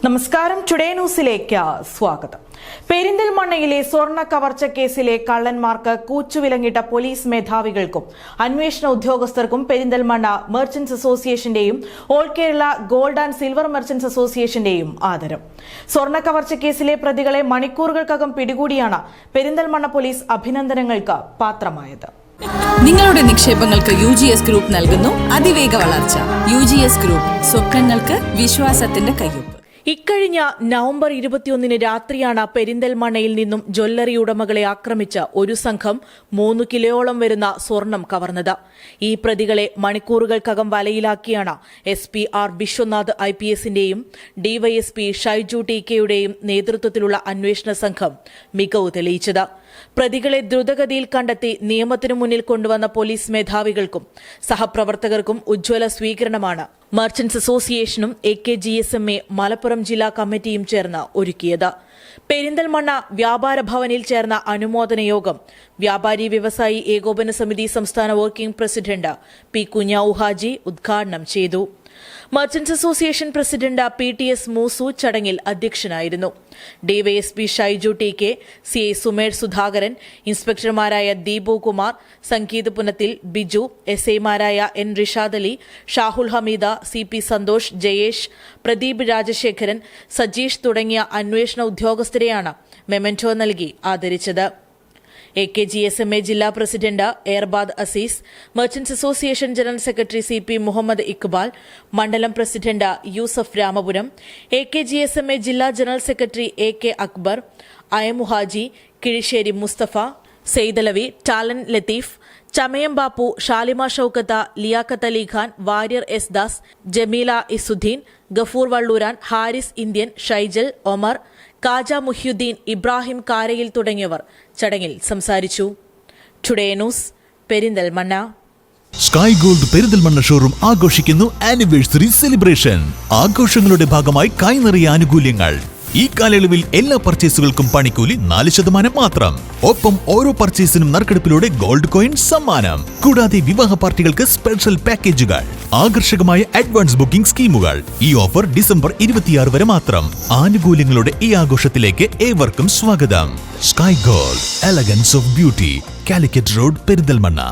നമസ്കാരം, ടുഡേ ന്യൂസിലേക്ക് സ്വാഗതം. പെരിന്തൽമണ്ണയിലെ സ്വർണ്ണ കവർച്ച കേസിലെ കള്ളന്മാർക്ക് കൂച്ചുവിലങ്ങിട്ട പോലീസ് മേധാവികൾക്കും അന്വേഷണ ഉദ്യോഗസ്ഥർക്കും പെരിന്തൽമണ്ണ മെർച്ചന്റ്സ് അസോസിയേഷന്റെയും all Kerala gold and silver merchants അസോസിയേഷന്റെയും ആദരം. സ്വർണ്ണ കവർച്ച കേസിലെ പ്രതികളെ മണിക്കൂറുകൾക്കകം പിടികൂടിയാണ് പെരിന്തൽമണ്ണ പോലീസ് അഭിനന്ദനങ്ങൾക്ക് പാത്രമായത്. നിങ്ങളുടെ നിക്ഷേപങ്ങൾക്ക് UGS ഗ്രൂപ്പ് നൽകുന്നു അതിവേഗ വളർച്ച. UGS ഗ്രൂപ്പ്, സ്വപ്നങ്ങൾക്ക് വിശ്വാസത്തിന്റെ കയ്യൊപ്പ്. ഇക്കഴിഞ്ഞ നവംബർ 21 രാത്രിയാണ് പെരിന്തൽമണ്ണയിൽ നിന്നും ജ്വല്ലറി ഉടമകളെ ആക്രമിച്ച് ഒരു സംഘം 3 കിലോയോളം വരുന്ന സ്വർണം കവർന്നത്. ഈ പ്രതികളെ മണിക്കൂറുകൾക്കകം വലയിലാക്കിയാണ് SP R Vishwanath IPSന്റെയും DYSP Shaiju TKയുടെയും നേതൃത്വത്തിലുള്ള അന്വേഷണ സംഘം മികവ് തെളിയിച്ചത്. പ്രതികളെ ദ്രുതഗതിയിൽ കണ്ടെത്തി നിയമത്തിനു മുന്നിൽ കൊണ്ടുവന്ന പോലീസ് മേധാവികൾക്കും സഹപ്രവർത്തകർക്കും ഉജ്ജ്വല സ്വീകരണമാണ് മെർച്ചന്റ്സ് അസോസിയേഷനും AKGSMA മലപ്പുറം ജില്ലാ കമ്മിറ്റിയും ചേർന്ന് ഒരുക്കിയത്. പെരിന്തൽമണ്ണ വ്യാപാര ഭവനിൽ ചേർന്ന അനുമോദന യോഗം വ്യാപാരി വ്യവസായി ഏകോപന സമിതി സംസ്ഥാന working president P. Kunhavu Haji ഉദ്ഘാടനം ചെയ്തു. Merchants association president PTS Moosu ചടങ്ങിൽ അധ്യക്ഷനായിരുന്നു. DYSP Shaiju TK, CI Sumesh Sudhakaran, ഇൻസ്പെക്ടർമാരായ Deepu Kumar, Sangeeth പുനത്തിൽ, ബിജു, SIമാരായ N. റിഷാദ് അലി, ഷാഹുൽ ഹമീദ, CP സന്തോഷ്, ജയേഷ്, പ്രദീപ് രാജശേഖരൻ, സജീഷ് തുടങ്ങിയ അന്വേഷണ ഉദ്യോഗസ്ഥരെയാണ് മെമന്റോ നൽകി ആദരിച്ചത്. AKGSMA ജില്ലാ പ്രസിഡന്റ് എയർബാദ് Azeez, merchants association general secretary CP Muhammad Iqbal, മണ്ഡലം പ്രസിഡന്റ് യൂസഫ് രാമപുരം, AKGSMA ജില്ലാ general secretary AK Akbar, Ayamuhaji, Kizhisseri Musthafa, Saidalavi, Talan Latheef, Chamayam Bappu, Shalima Shaukatha, Liyaqat Ali Khan, Warrier S. Das, Jameela Izzuddin, Gafoor Valluran, Haris Indian, Shaijal, Omar, Khaja Muhyuddin, Ibrahim Karayil തുടങ്ങിയവർ ചടങ്ങിൽ സംസാരിച്ചു. Today news, Perinthalmanna. Sky gold Perinthalmanna showroom ആഘോഷിക്കുന്നു ആനിവേഴ്സറി സെലിബ്രേഷൻ. ആഘോഷങ്ങളുടെ ഭാഗമായി കൈനിറിയ ആനുകൂല്യങ്ങൾ. ഈ കാലയളവിൽ എല്ലാ പർച്ചേസുകൾക്കും പണിക്കൂലി 4% മാത്രം. ഒപ്പം ഓരോ പർച്ചേസിനും നറുക്കെടുപ്പിലൂടെ ഗോൾഡ് കോയിൻ സമ്മാനം. കൂടാതെ വിവാഹ പാർട്ടികൾക്ക് സ്പെഷ്യൽ പാക്കേജുകൾ, ആകർഷകമായ അഡ്വാൻസ് ബുക്കിംഗ് സ്കീമുകൾ. ഈ ഓഫർ ഡിസംബർ 26 വരെ മാത്രം. ആനുകൂല്യങ്ങളുടെ ഈ ആഘോഷത്തിലേക്ക് ഏവർക്കും സ്വാഗതം. Sky gold, elegance of beauty, Calicut road, Perinthalmanna.